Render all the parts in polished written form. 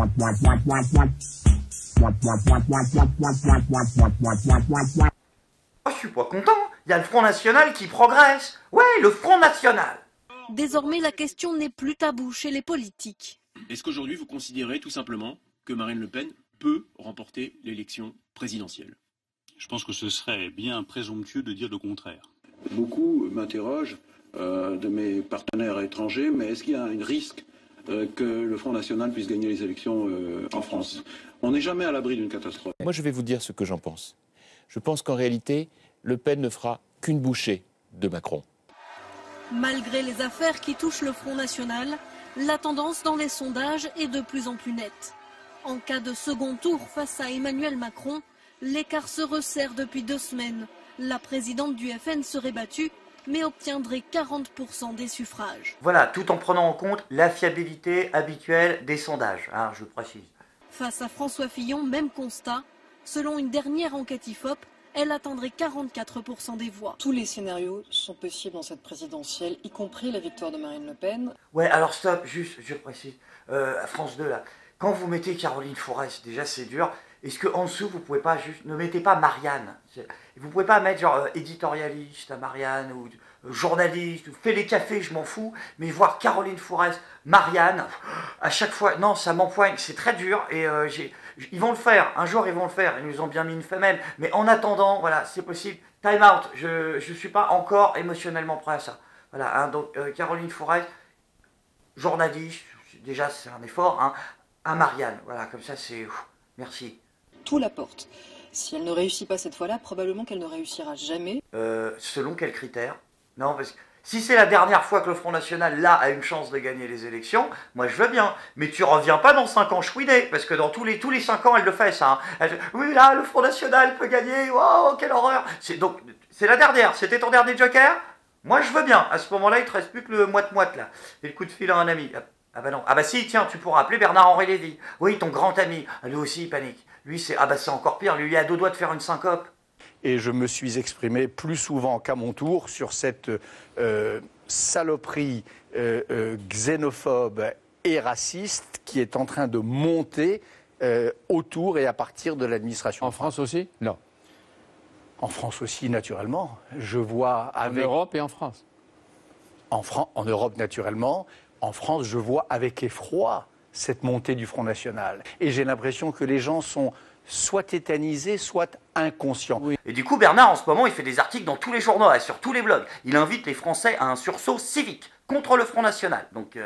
Oh, je suis pas content, il y a le Front National qui progresse. Ouais, le Front National. Désormais, la question n'est plus taboue chez les politiques. Est-ce qu'aujourd'hui vous considérez tout simplement que Marine Le Pen peut remporter l'élection présidentielle? Je pense que ce serait bien présomptueux de dire le contraire. Beaucoup m'interrogent de mes partenaires étrangers, mais est-ce qu'il y a un risque que le Front National puisse gagner les élections en France? On n'est jamais à l'abri d'une catastrophe. Moi, je vais vous dire ce que j'en pense. Je pense qu'en réalité, Le Pen ne fera qu'une bouchée de Macron. Malgré les affaires qui touchent le Front National, la tendance dans les sondages est de plus en plus nette. En cas de second tour face à Emmanuel Macron, l'écart se resserre depuis 2 semaines. La présidente du FN serait battue, mais obtiendrait 40% des suffrages. Voilà, tout en prenant en compte la fiabilité habituelle des sondages, hein, je précise. Face à François Fillon, même constat. Selon une dernière enquête IFOP, elle atteindrait 44% des voix. Tous les scénarios sont possibles dans cette présidentielle, y compris la victoire de Marine Le Pen. Ouais, alors stop, juste, je précise, à France 2, là, quand vous mettez Caroline Forest, déjà c'est dur, est-ce qu'en dessous, vous pouvez pas juste, ne mettez pas Marianne, vous pouvez pas mettre genre éditorialiste à Marianne, ou journaliste, ou fais les cafés, je m'en fous, mais voir Caroline Forest, Marianne, à chaque fois, non, ça m'empoigne, c'est très dur, et ils vont le faire, un jour ils vont le faire, ils nous ont bien mis une femelle, mais en attendant, voilà, c'est possible, time out, je suis pas encore émotionnellement prêt à ça. Voilà, hein, donc Caroline Forest, journaliste, déjà c'est un effort, hein, à Marianne, voilà, comme ça c'est, merci. Tout la porte. Si elle ne réussit pas cette fois-là, probablement qu'elle ne réussira jamais. Selon quels critères? Non, parce que si c'est la dernière fois que le Front National, là, a une chance de gagner les élections, moi je veux bien. Mais tu reviens pas dans 5 ans chouiné, parce que dans tous les 5 ans, elle le fait, ça. Hein. Oui, là, le Front National peut gagner, wow, quelle horreur. Donc, c'est la dernière, c'était ton dernier joker? Moi je veux bien. À ce moment-là, il te reste plus que le moite-moite, là. Et le coup de fil à un ami. Ah bah non. Ah bah si, tiens, tu pourras appeler Bernard-Henri Lévy. Oui, ton grand ami. Lui aussi, il panique. Lui, c'est encore pire. Lui, il est à 2 doigts de faire une syncope. Et je me suis exprimé plus souvent qu'à mon tour sur cette saloperie xénophobe et raciste qui est en train de monter autour et à partir de l'administration. En France aussi? Non. En France aussi, naturellement. Je vois avec... En Europe et en France? En Europe, naturellement. En France, je vois avec effroi cette montée du Front National. Et j'ai l'impression que les gens sont soit tétanisés, soit inconscients. Oui. Et du coup, Bernard, en ce moment, il fait des articles dans tous les journaux, et sur tous les blogs. Il invite les Français à un sursaut civique contre le Front National. Donc,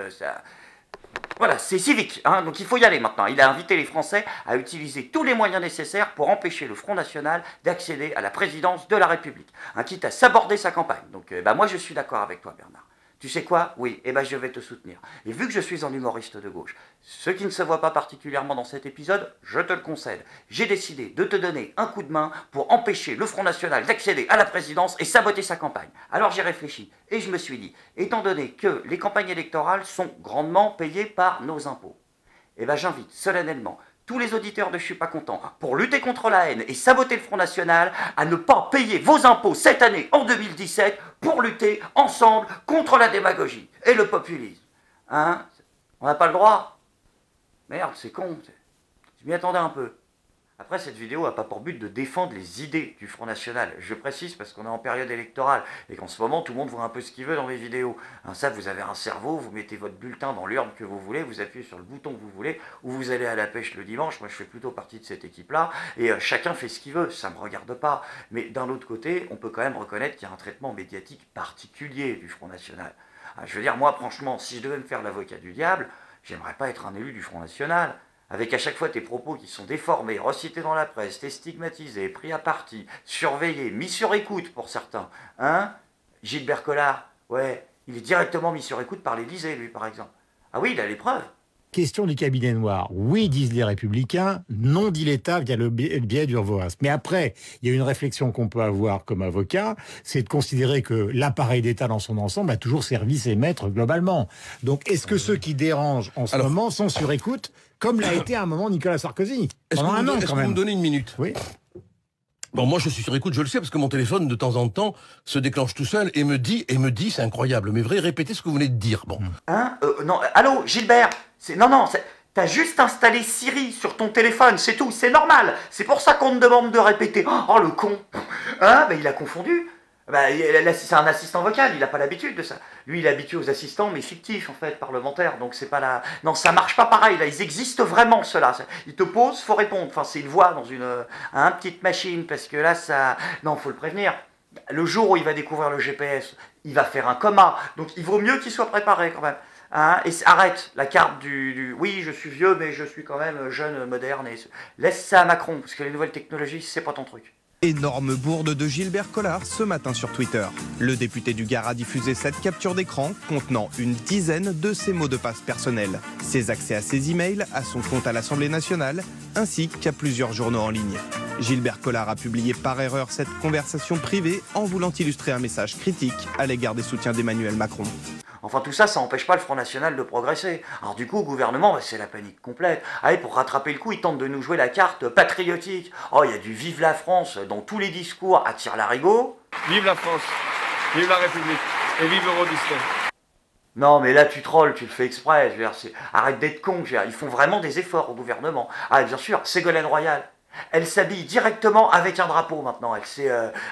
voilà, c'est civique, hein, donc il faut y aller maintenant. Il a invité les Français à utiliser tous les moyens nécessaires pour empêcher le Front National d'accéder à la présidence de la République, hein, quitte à saborder sa campagne. Donc, moi, je suis d'accord avec toi, Bernard. Tu sais quoi? Oui, je vais te soutenir. Et vu que je suis un humoriste de gauche, ce qui ne se voit pas particulièrement dans cet épisode, je te le concède. J'ai décidé de te donner un coup de main pour empêcher le Front National d'accéder à la présidence et saboter sa campagne. Alors j'ai réfléchi et je me suis dit, étant donné que les campagnes électorales sont grandement payées par nos impôts, j'invite solennellement tous les auditeurs de Je suis pas content, pour lutter contre la haine et saboter le Front National, à ne pas payer vos impôts cette année, en 2017, pour lutter ensemble contre la démagogie et le populisme. Hein? On n'a pas le droit? Merde, c'est con. Je m'y attendais un peu. Après, cette vidéo n'a pas pour but de défendre les idées du Front National. Je précise parce qu'on est en période électorale et qu'en ce moment, tout le monde voit un peu ce qu'il veut dans mes vidéos. Hein, ça, vous avez un cerveau, vous mettez votre bulletin dans l'urne que vous voulez, vous appuyez sur le bouton que vous voulez, ou vous allez à la pêche le dimanche. Moi, je fais plutôt partie de cette équipe-là. Et chacun fait ce qu'il veut, ça ne me regarde pas. Mais d'un autre côté, on peut quand même reconnaître qu'il y a un traitement médiatique particulier du Front National. Hein, je veux dire, moi, franchement, si je devais me faire l'avocat du diable, j'aimerais pas être un élu du Front National. Avec à chaque fois tes propos qui sont déformés, recités dans la presse, t'es stigmatisé, pris à partie, surveillé, mis sur écoute pour certains. Hein? Gilbert Collard, ouais, il est directement mis sur écoute par l'Élysée, lui, par exemple. Ah oui, il a les preuves. Question du cabinet noir. Oui, disent les Républicains, non, dit l'État via le biais d'Urvoas. Mais après, il y a une réflexion qu'on peut avoir comme avocat, c'est de considérer que l'appareil d'État dans son ensemble a toujours servi ses maîtres globalement. Donc, est-ce que ceux qui dérangent en ce moment sont sur écoute, comme l'a été à un moment Nicolas Sarkozy? Est-ce que vous me donnez une minute? Oui. Bon, moi, je suis sur écoute, je le sais, parce que mon téléphone, de temps en temps, se déclenche tout seul et me dit, c'est incroyable. Mais vrai, répétez ce que vous venez de dire. Bon. Hein? Non, allô, Gilbert? Non, T'as juste installé Siri sur ton téléphone, c'est tout, c'est normal. C'est pour ça qu'on te demande de répéter. Oh, le con. Hein, bah, il a confondu. Bah, c'est un assistant vocal, il n'a pas l'habitude de ça. Lui, il est habitué aux assistants, mais fictifs, en fait, parlementaires. Donc, c'est pas la... Non, ça marche pas pareil, là, ils existent vraiment, ceux-là. Ils te posent, faut répondre. Enfin, c'est une voix dans une petite machine, parce que là, ça... Non, faut le prévenir. Le jour où il va découvrir le GPS, il va faire un coma. Donc, il vaut mieux qu'il soit préparé, quand même. Hein, et arrête la carte du oui, je suis vieux, mais je suis quand même jeune, moderne. Et... Laisse ça à Macron, parce que les nouvelles technologies, c'est pas ton truc. Énorme bourde de Gilbert Collard ce matin sur Twitter. Le député du Gard a diffusé cette capture d'écran contenant une dizaine de ses mots de passe personnels, ses accès à ses emails, à son compte à l'Assemblée nationale, ainsi qu'à plusieurs journaux en ligne. Gilbert Collard a publié par erreur cette conversation privée en voulant illustrer un message critique à l'égard des soutiens d'Emmanuel Macron. Enfin, tout ça, ça n'empêche pas le Front National de progresser. Alors du coup, au gouvernement, bah, c'est la panique complète. Allez, pour rattraper le coup, ils tentent de nous jouer la carte patriotique. Oh, il y a du Vive la France dans tous les discours à tire-larigot. Vive la France, vive la République et vive Euro Disney. Non, mais là, tu trolles, tu le fais exprès. Je veux dire, arrête d'être con. Je veux dire, ils font vraiment des efforts au gouvernement. Ah, bien sûr, Ségolène Royal. Elle s'habille directement avec un drapeau maintenant.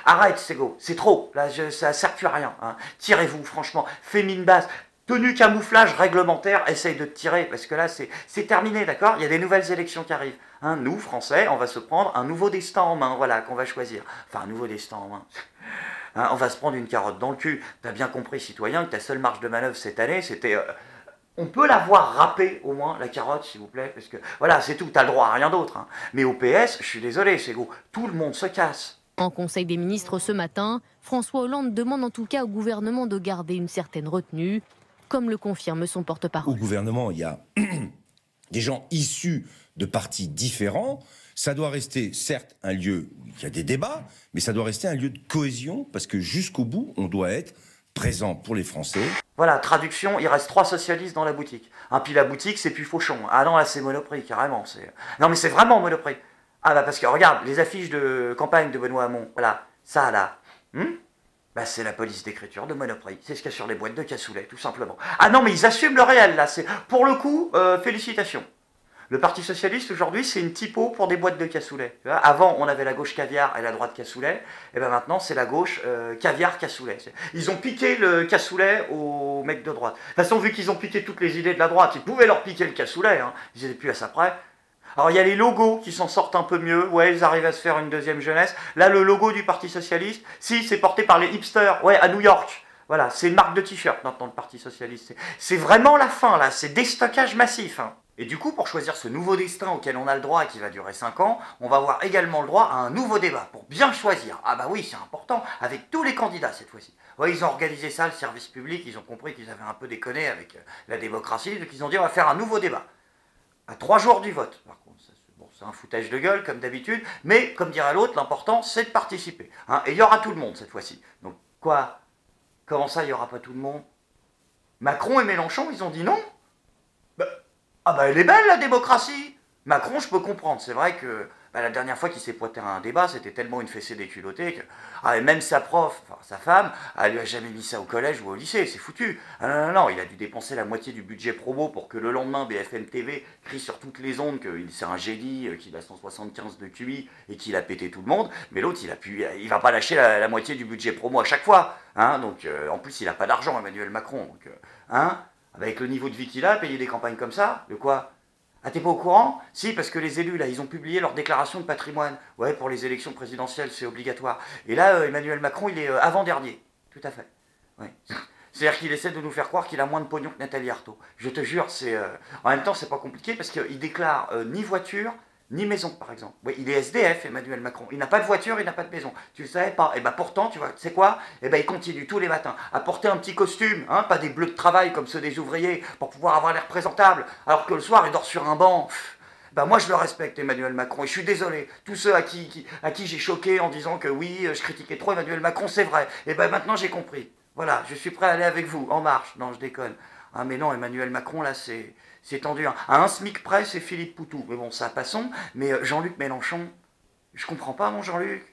Arrête, Ségo, c'est trop. Là, ça ne sert plus à rien. Hein. Tirez-vous, franchement. Fais mine basse. Tenue camouflage réglementaire, essaye de te tirer. Parce que là, c'est terminé, d'accord? Il y a des nouvelles élections qui arrivent. Hein, nous, Français, on va se prendre un nouveau destin en main. Voilà, qu'on va choisir. Enfin, un nouveau destin en main. Hein, on va se prendre une carotte dans le cul. T'as bien compris, citoyen, que ta seule marge de manœuvre cette année, c'était... On peut l'avoir râpée, au moins, la carotte, s'il vous plaît, parce que, voilà, c'est tout, t'as le droit à rien d'autre. Hein. Mais au PS, je suis désolé, c'est gros, tout le monde se casse. En Conseil des ministres ce matin, François Hollande demande en tout cas au gouvernement de garder une certaine retenue, comme le confirme son porte-parole. Au gouvernement, il y a des gens issus de partis différents. Ça doit rester, certes, un lieu où il y a des débats, mais ça doit rester un lieu de cohésion, parce que jusqu'au bout, on doit être présent pour les Français. Voilà, traduction, il reste 3 socialistes dans la boutique. Hein, puis la boutique, c'est plus Fauchon. Ah non, là, c'est Monoprix, carrément. Non, mais c'est vraiment Monoprix. Ah bah parce que, regarde, les affiches de campagne de Benoît Hamon, voilà, ça, là, bah c'est la police d'écriture de Monoprix. C'est ce qu'il y a sur les boîtes de cassoulet, tout simplement. Ah non, mais ils assument le réel, là. Pour le coup, félicitations. Le Parti Socialiste, aujourd'hui, c'est une typo pour des boîtes de cassoulet. Avant, on avait la gauche caviar et la droite cassoulet. Et bien maintenant, c'est la gauche caviar cassoulet. Ils ont piqué le cassoulet aux mecs de droite. De toute façon, vu qu'ils ont piqué toutes les idées de la droite, ils pouvaient leur piquer le cassoulet. Hein. Ils n'étaient plus à ça près. Alors, il y a les logos qui s'en sortent un peu mieux. Ouais, ils arrivent à se faire une deuxième jeunesse. Là, le logo du Parti Socialiste, si, c'est porté par les hipsters. Ouais, à New York. Voilà, c'est une marque de t-shirt maintenant, le Parti Socialiste. C'est vraiment la fin, là. C'est déstockage massif. Hein. Et du coup, pour choisir ce nouveau destin auquel on a le droit et qui va durer 5 ans, on va avoir également le droit à un nouveau débat pour bien choisir. Ah bah oui, c'est important, avec tous les candidats cette fois-ci. Ouais, ils ont organisé ça, le service public, ils ont compris qu'ils avaient un peu déconné avec la démocratie, donc ils ont dit on va faire un nouveau débat. À 3 jours du vote. Par contre, c'est un foutage de gueule comme d'habitude, mais comme dirait l'autre, l'important c'est de participer. Hein, et il y aura tout le monde cette fois-ci. Donc quoi? Comment ça, il n'y aura pas tout le monde? Macron et Mélenchon, ils ont dit non? Ah bah elle est belle la démocratie. Macron, je peux comprendre. C'est vrai que la dernière fois qu'il s'est pointé à un débat, c'était tellement une fessée déculottée que et même sa prof, enfin sa femme, elle lui a jamais mis ça au collège ou au lycée, c'est foutu. Ah non, il a dû dépenser la moitié du budget promo pour que le lendemain BFM TV crie sur toutes les ondes qu'il c'est un génie, qu'il a 175 de QI et qu'il a pété tout le monde. Mais l'autre, il va pas lâcher la moitié du budget promo à chaque fois. Hein, donc en plus, il a pas d'argent, Emmanuel Macron. Donc, avec le niveau de vie qu'il a, payer des campagnes comme ça, de quoi? Ah, t'es pas au courant? Si, parce que les élus, là, ils ont publié leur déclaration de patrimoine. Ouais, pour les élections présidentielles, c'est obligatoire. Et là, Emmanuel Macron, il est avant-dernier. Tout à fait. Ouais. C'est-à-dire qu'il essaie de nous faire croire qu'il a moins de pognon que Nathalie Arthaud. Je te jure, en même temps, c'est pas compliqué, parce qu'il déclare ni voiture, ni maison, par exemple. Oui, il est SDF, Emmanuel Macron. Il n'a pas de voiture, il n'a pas de maison. Tu le savais pas? Et ben pourtant, tu vois, tu sais quoi? Et ben il continue tous les matins à porter un petit costume, hein, pas des bleus de travail comme ceux des ouvriers, pour pouvoir avoir l'air présentable, alors que le soir, il dort sur un banc. Ben moi, je le respecte, Emmanuel Macron, et je suis désolé. Tous ceux à qui j'ai choqué en disant que oui, je critiquais trop Emmanuel Macron, c'est vrai. Et ben maintenant, j'ai compris. Voilà, je suis prêt à aller avec vous, en marche. Non, je déconne. Ah mais non, Emmanuel Macron, là, c'est tendu. Hein. À un SMIC près, c'est Philippe Poutou. Mais bon, ça, passons. Mais Jean-Luc Mélenchon, je comprends pas, mon Jean-Luc.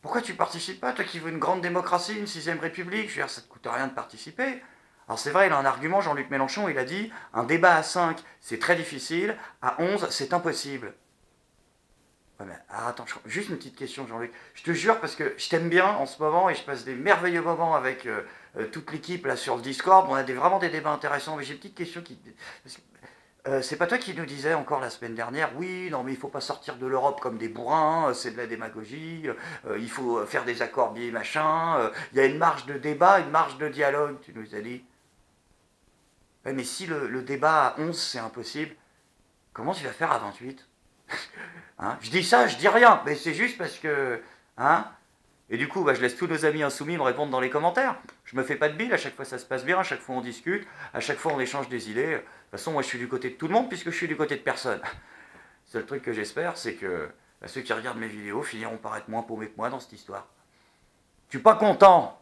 Pourquoi tu participes pas, toi qui veux une grande démocratie, une 6ème République? Je veux dire, ça te coûte rien de participer. Alors c'est vrai, il a un argument, Jean-Luc Mélenchon, il a dit « Un débat à 5, c'est très difficile, à 11, c'est impossible ». Ouais, mais attends, juste une petite question, Jean-Luc. Je te jure, parce que je t'aime bien en ce moment, et je passe des merveilleux moments avec toute l'équipe là sur le Discord. On a vraiment des débats intéressants, mais j'ai une petite question qui... c'est pas toi qui nous disais encore la semaine dernière, oui, non mais il faut pas sortir de l'Europe comme des bourrins, c'est de la démagogie, il faut faire des accords biais machin, il y a une marge de débat, une marge de dialogue, tu nous as dit. Ouais, mais si le débat à 11 c'est impossible, comment tu vas faire à 28 hein? Je dis ça, je dis rien, mais c'est juste parce que... Hein? Et du coup, bah, je laisse tous nos amis insoumis me répondre dans les commentaires. Je me fais pas de bile, à chaque fois ça se passe bien, à chaque fois on discute, à chaque fois on échange des idées. De toute façon, moi je suis du côté de tout le monde puisque je suis du côté de personne. Le seul truc que j'espère, c'est que bah, ceux qui regardent mes vidéos finiront par être moins paumés que moi dans cette histoire. Tu es pas content?